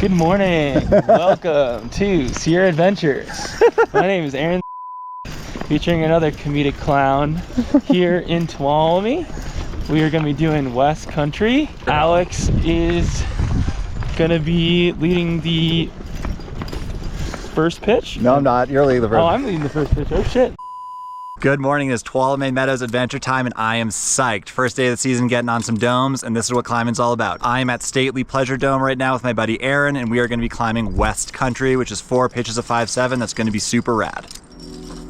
Good morning. Welcome to Sierra Adventures. My name is Aaron, featuring another comedic clown here in Tuolumne. We are going to be doing West Country. Alex is going to be leading the first pitch. No, I'm not. You're leading the first. Oh, I'm leading the first pitch. Oh, shit. Good morning. It's Tuolumne Meadows adventure time, and I am psyched. First day of the season, getting on some domes, and this is what climbing's all about. I am at Stately Pleasure Dome right now with my buddy Aaron, and we are going to be climbing West Country, which is 4 pitches of 5.7. That's going to be super rad.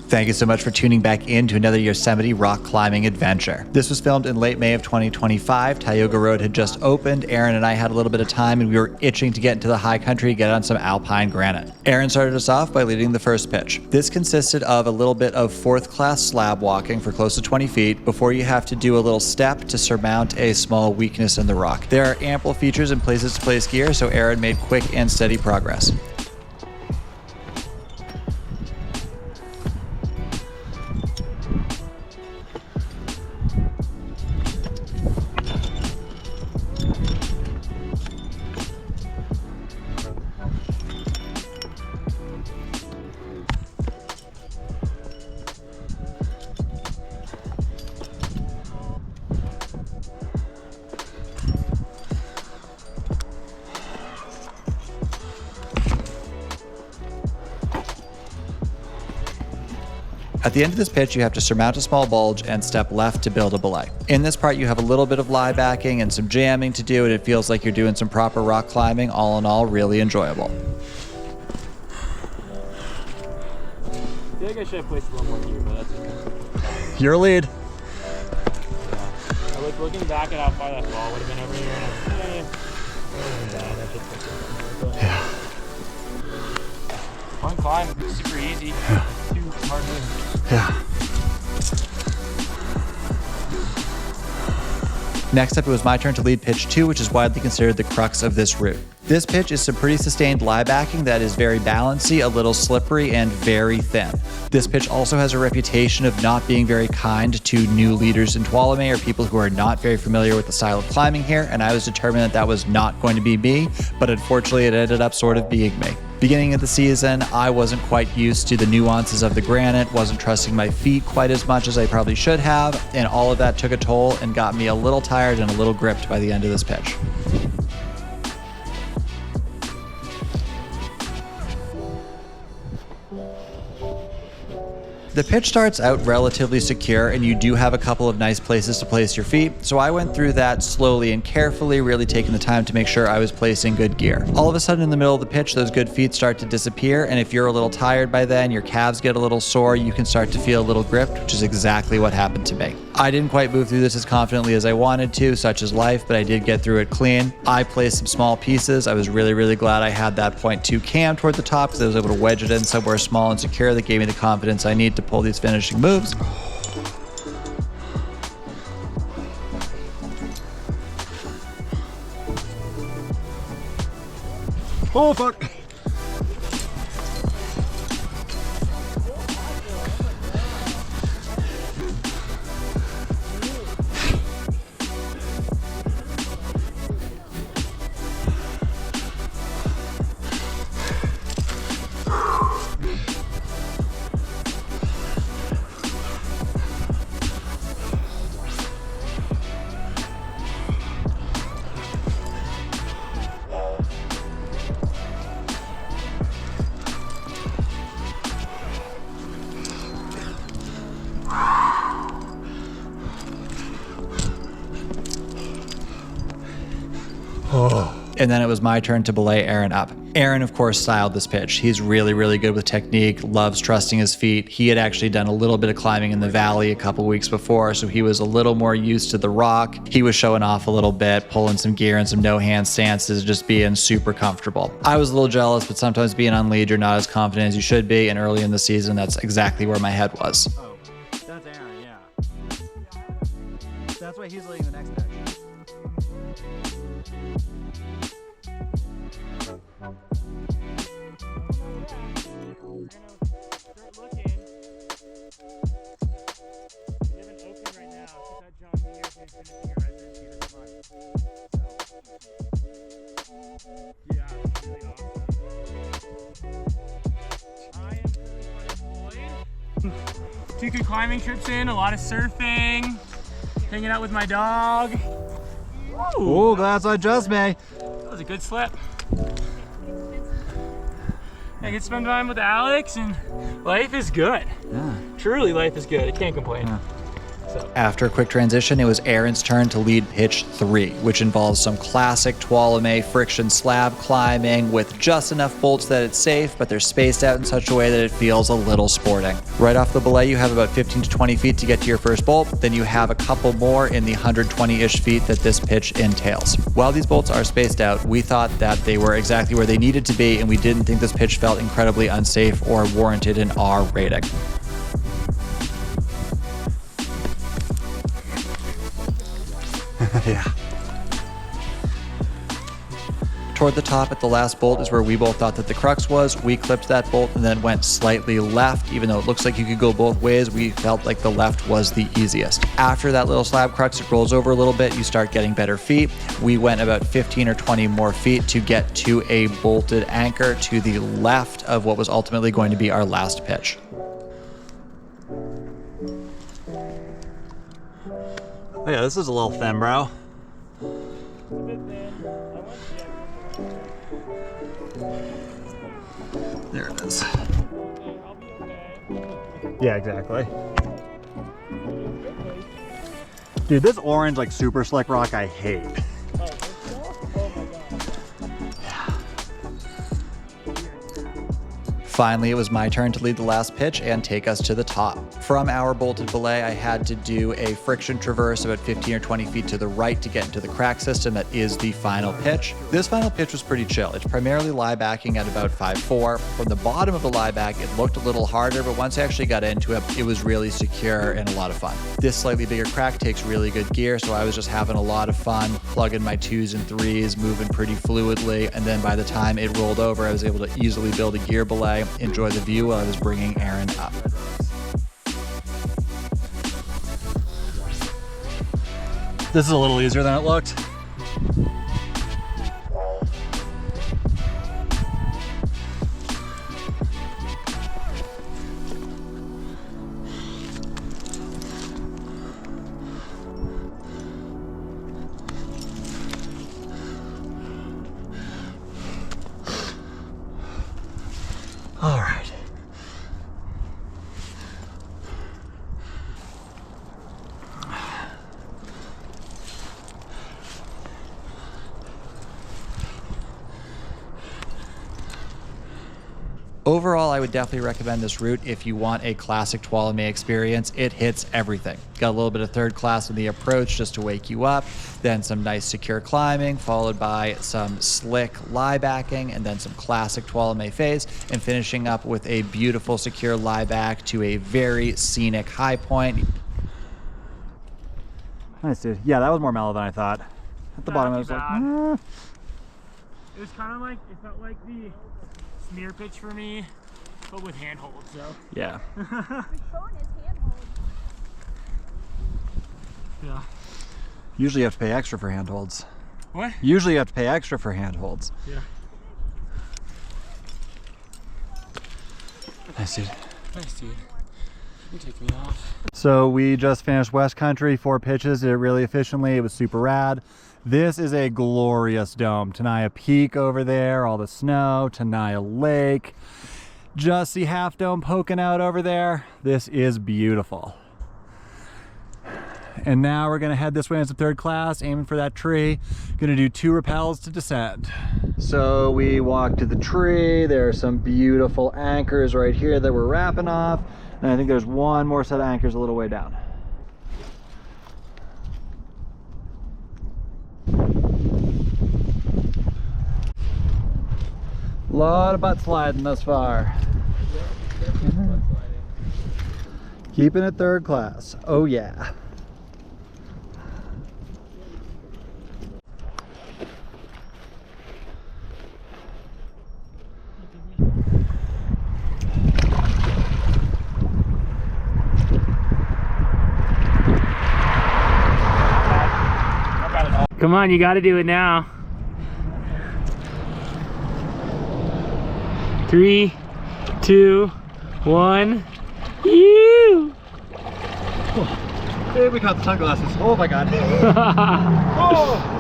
Thank you so much for tuning back in to another Yosemite rock climbing adventure. This was filmed in late May of 2025. Tioga Road had just opened. Aaron and I had a little bit of time and we were itching to get into the high country, get on some alpine granite. Aaron started us off by leading the first pitch. This consisted of a little bit of 4th class slab walking for close to 20 feet before you have to do a little step to surmount a small weakness in the rock. There are ample features and places to place gear, so Aaron made quick and steady progress. At the end of this pitch, you have to surmount a small bulge and step left to build a belay. In this part, you have a little bit of liebacking and some jamming to do, and it feels like you're doing some proper rock climbing. All in all, really enjoyable. I feel like I should have placed a little more here, but that's okay. Your lead. Yeah. I was looking back at how far that ball would have been over here, and Yeah. Fun climb, super easy. Yeah. Too hard move. Yeah. Next up, it was my turn to lead pitch 2, which is widely considered the crux of this route. This pitch is some pretty sustained liebacking that is very balancy, a little slippery, and very thin. This pitch also has a reputation of not being very kind to new leaders in Tuolumne or people who are not very familiar with the style of climbing here, and I was determined that that was not going to be me, but unfortunately it ended up sort of being me. Beginning of the season, I wasn't quite used to the nuances of the granite, wasn't trusting my feet quite as much as I probably should have, and all of that took a toll and got me a little tired and a little gripped by the end of this pitch. The pitch starts out relatively secure and you do have a couple of nice places to place your feet, so I went through that slowly and carefully, really taking the time to make sure I was placing good gear. All of a sudden in the middle of the pitch, those good feet start to disappear, and if you're a little tired by then, your calves get a little sore, you can start to feel a little gripped, which is exactly what happened to me. I didn't quite move through this as confidently as I wanted to, such is life, but I did get through it clean. I placed some small pieces. I was really glad I had that 0.2 cam toward the top because I was able to wedge it in somewhere small and secure that gave me the confidence I need to pull these finishing moves. Oh, fuck. And then it was my turn to belay Aaron up. Aaron, of course, styled this pitch. He's really good with technique, loves trusting his feet. He had actually done a little bit of climbing in the valley a couple weeks before, so he was a little more used to the rock. He was showing off a little bit, pulling some gear and some no-hand stances, just being super comfortable. I was a little jealous, but sometimes being on lead, you're not as confident as you should be, and early in the season, that's exactly where my head was. Oh, that's Aaron, yeah. That's why he's leading the next pitch. Yeah, really 2 good climbing trips in, a lot of surfing, hanging out with my dog. Oh, that's what just me. That was a good slip. I get to spend time with Alex, and life is good. Yeah. Truly, life is good. I can't complain. Yeah. So. After a quick transition, it was Aaron's turn to lead pitch 3, which involves some classic Tuolumne friction slab climbing with just enough bolts that it's safe, but they're spaced out in such a way that it feels a little sporting. Right off the belay, you have about 15 to 20 feet to get to your first bolt, then you have a couple more in the 120-ish feet that this pitch entails. While these bolts are spaced out, we thought that they were exactly where they needed to be, and we didn't think this pitch felt incredibly unsafe or warranted an R rating. Yeah. Toward the top at the last bolt is where we both thought that the crux was. We clipped that bolt and then went slightly left. Even though it looks like you could go both ways, we felt like the left was the easiest. After that little slab crux, it rolls over a little bit. You start getting better feet. We went about 15 or 20 more feet to get to a bolted anchor to the left of what was ultimately going to be our last pitch. Oh yeah, this is a little thin, bro. There it is. Yeah, exactly. Dude, this orange, like, super slick rock, I hate. Finally, it was my turn to lead the last pitch and take us to the top. From our bolted belay, I had to do a friction traverse about 15 or 20 feet to the right to get into the crack system that is the final pitch. This final pitch was pretty chill. It's primarily liebacking at about 5'4". From the bottom of the lieback, it looked a little harder, but once I actually got into it, it was really secure and a lot of fun. This slightly bigger crack takes really good gear, so I was just having a lot of fun, plugging my 2s and 3s, moving pretty fluidly, and then by the time it rolled over, I was able to easily build a gear belay, enjoy the view while I was bringing Aaron up. This is a little easier than it looked. All right. Overall, I would definitely recommend this route if you want a classic Tuolumne experience. It hits everything. Got a little bit of third class in the approach just to wake you up, then some nice secure climbing, followed by some slick liebacking, and then some classic Tuolumne phase, and finishing up with a beautiful secure lieback to a very scenic high point. Nice, dude. Yeah, that was more mellow than I thought. At the bottom, I was like, It was kind of like, it felt like the smear pitch for me, but with handholds, so. yeah. Yeah. Usually you have to pay extra for handholds. What? Usually you have to pay extra for handholds. Yeah. Nice, dude. Nice, dude. You take me off. So we just finished West Country, 4 pitches, did it really efficiently. It was super rad. This is a glorious dome. Tenaya Peak over there, all the snow, Tenaya Lake. Just the half dome poking out over there. This is beautiful. And now we're gonna head this way into third class, aiming for that tree. Gonna do 2 rappels to descend. So we walk to the tree. There are some beautiful anchors right here that we're wrapping off. And I think there's one more set of anchors a little way down. A lot of butt sliding thus far. Keeping it third class. Oh yeah. Come on, you gotta do it now. 3, 2, 1. You! Hey, we got the sunglasses. Oh my god. Oh.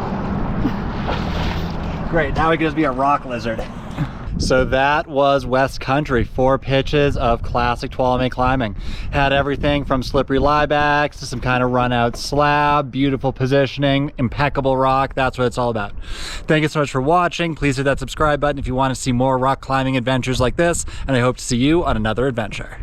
Great, now we can just be a rock lizard. So that was West Country, 4 pitches of classic Tuolumne climbing. Had everything from slippery liebacks to some kind of runout slab, beautiful positioning, impeccable rock. That's what it's all about. Thank you so much for watching. Please hit that subscribe button if you want to see more rock climbing adventures like this, and I hope to see you on another adventure.